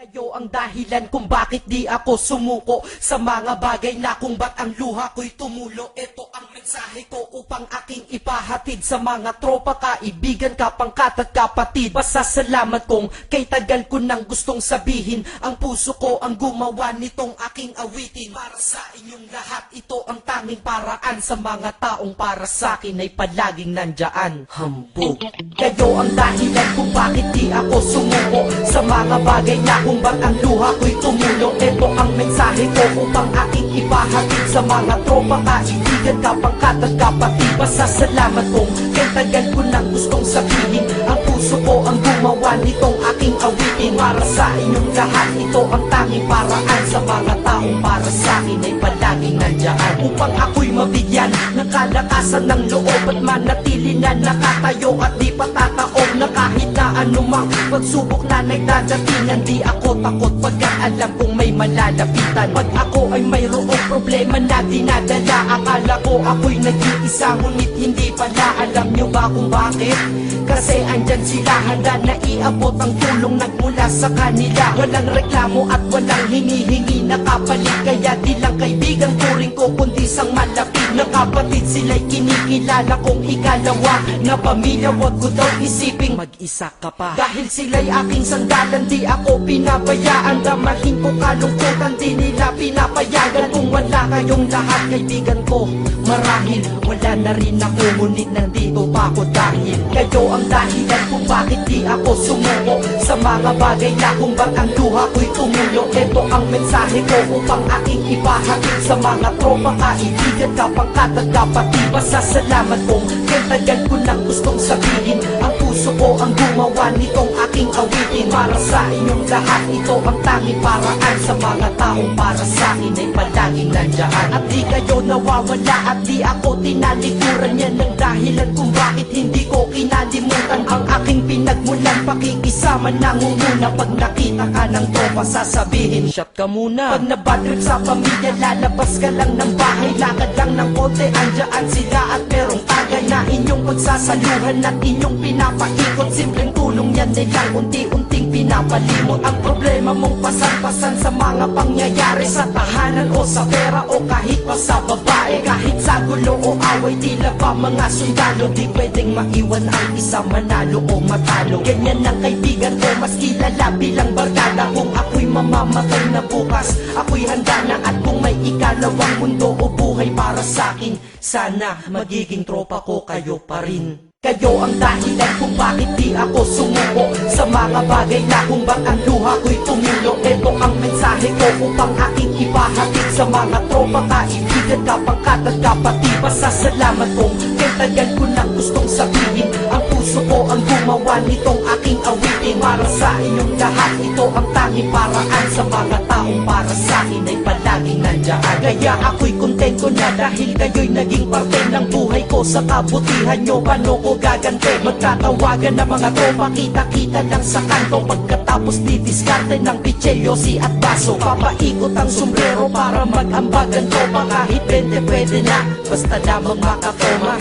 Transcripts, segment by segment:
Kayo ang dahilan kung bakit di ako sumuko sa mga bagay na kung ba't ang luha ko'y tumulo. Ito ang mensahe ko upang aking ipahatid sa mga tropa, kaibigan, kapangkat at kapatid. Pasasalamat kong kay tagal ko nang gustong sabihin. Ang puso ko ang gumawa nitong aking awitin. Para sa inyong lahat, ito ang tanging paraan sa mga taong para sa akin ay palaging nandyan. Hambog. Kayo ang dahilan kung bakit di ako sumuko sa mga bagay na kung ba't ang luha ko'y tumulo. Ito ang mensahe ko upang aking ipahatid sa mga tropa, kaibigan, kapangkat at kapatid. Pasasalamat kong kay tagal ko nang gustong sabihin. Ang puso ko ang gumawa nitong aking awitin. Para sa inyong lahat, ito ang tanging paraan sa mga taong para sa akin ay palaging nandyan. Upang ako'y mabigyan ng kalakasan ng loob at manatili na nakatayo at di patataob na kahit na anumang pagsubok na nagdadatingan. Di ako takot pagkat alam kong may malalapitan. Pag ako ay mayroong problema na dinadala, akala ko ako'y nag-iisa, ngunit hindi pala. Alam nyo ba kung bakit? Kasi andyan sila, handa na iabot ang tulong nagmula sa kanila. Walang reklamo at walang hinihingi na kapalit. Kaya di lang kaibigan turing ko kundi sang malapit na kapatid. Sila'y kinikilala kong ikalawa na pamilya. Wag ko daw isiping mag-isa ka pa. Dahil sila'y aking sandalan, di ako pinabayaan. Damahin ko kalungkutan, di nila pinapayagan. Kung wala kayong lahat kaibigan ko, marahil wala na rin ako. Ngunit nandito pa ako dahil kayo ang dahilan kung bakit di ako sumuko sa mga bagay na kung ba't ang luha ko'y tumulo. Ito ang mensahe ko upang aking ipahatid sa mga tropa, kaibigan, kapangkat at kapatid. Pasasalamat kong kay tagal ko nang gustong sabihin. Ang puso ko ang gumawa nitong aking awitin. Para sa inyong lahat, ito ang tanging paraan sa mga taong para sa akin ay palaging nandyan. At di kayo nawawala at di ako tinalikuran. Yan ang dahilan kung bakit hindi ko kinalimutan ang aking pinagmulan. Pakikisama nangunguna pag nakita ka ng tropa, sasabihin shot ka muna. Pag nabadrip sa pamilya, lalabas ka lang ng bahay. Lakad lang ng konti, andyan sila at merong tagay na inyong pagsasaluhan at inyong pinapaikot. Simpleng tulong yan nilang unti-unting pinapalimot. Ang problema mong pasan-pasan sa mga pangyayari sa tahanan o sa pera o kahit pa sa babae. Kahit sa gulo o away, tila ba mga sundalo, di pwedeng maiwan ang isa manalo o matalo. Ganyan ang kaibigan ko, mas kilala bilang barkada. Kung ako'y mamamatay na bukas, ako'y handa na. At kung may ikalawang mundo o buhay para sa'kin, sana magiging tropa ko kayo pa rin. Kayo ang dahilan kung bakit di ako sumuko sa mga bagay na kung ba't ang luha ko'y tumulo. Ito ang mensahe ko upang aking ipahatid sa mga tropa, kaibigan, kapangkat at kapatid. Pasasalamat kong kay tagal ko nang gustong sabihin. Ang puso ko ang gumawa nitong aking awitin. Para sa inyong lahat, ito ang tanging paraan sa mga taong para sa akin ay palaging nandyan. Kaya ako'y kontento na dahil kayo'y naging parte ng buhay ko. Sa kabutihan nyo, paano ko gagante? Magtatawagan ng mga tropa, kita-kita lang sa kanto. Pagkatapos didiskarte ng pichelyosi at baso. Papaikot ang sombrero para mag-ambagan tropa. Kahit 20 pwede na, basta lamang makatoma.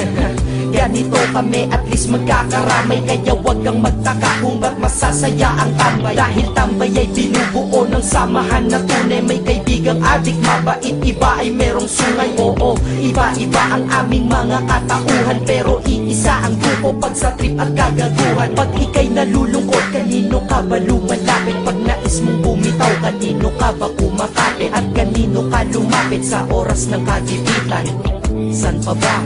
Ganito kami, at least magkakaramay. Kaya wag kang magtaka kung ba't masasaya ang tambay. Dahil tambay ay binubuo ng samahan na tunay. May kaibigang adik, mabait, iba ay merong sungay. Oo, iba-iba ang aming mga katauhan, pero iisa ang grupo pag sa trip at kagaguhan. Pag ika'y nalulungkot, kanino ka ba lumalapit? Pag nais mong bumitaw, kanino ka ba kumakapit? At kanino ka lumapit sa oras ng kagipitan? San pa ba?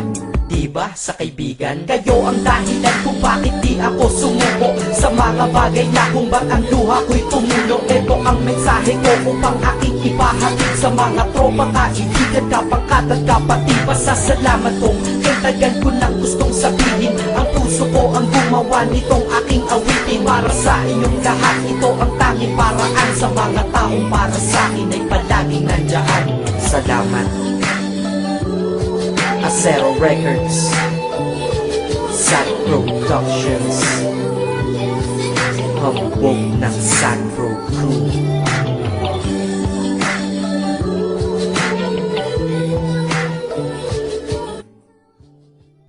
Diba sa kaibigan? Kayo ang dahilan kung bakit di ako sumuko sa mga bagay na kung ba't ang luha ko'y tumulo. Ito ang mensahe ko upang aking ipahatid sa mga tropa, kaibigan, kapangkat at kapatid. Pasasalamat kong kay tagal ko nang gustong sabihin. Ang puso ko ang gumawa nitong aking awitin. Para sa inyong lahat, ito ang tanging paraan sa mga taong para sa akin ay palaging nandyan. Salamat. Acero Records, Sad Productions, hambog ng Sad Pro Crew.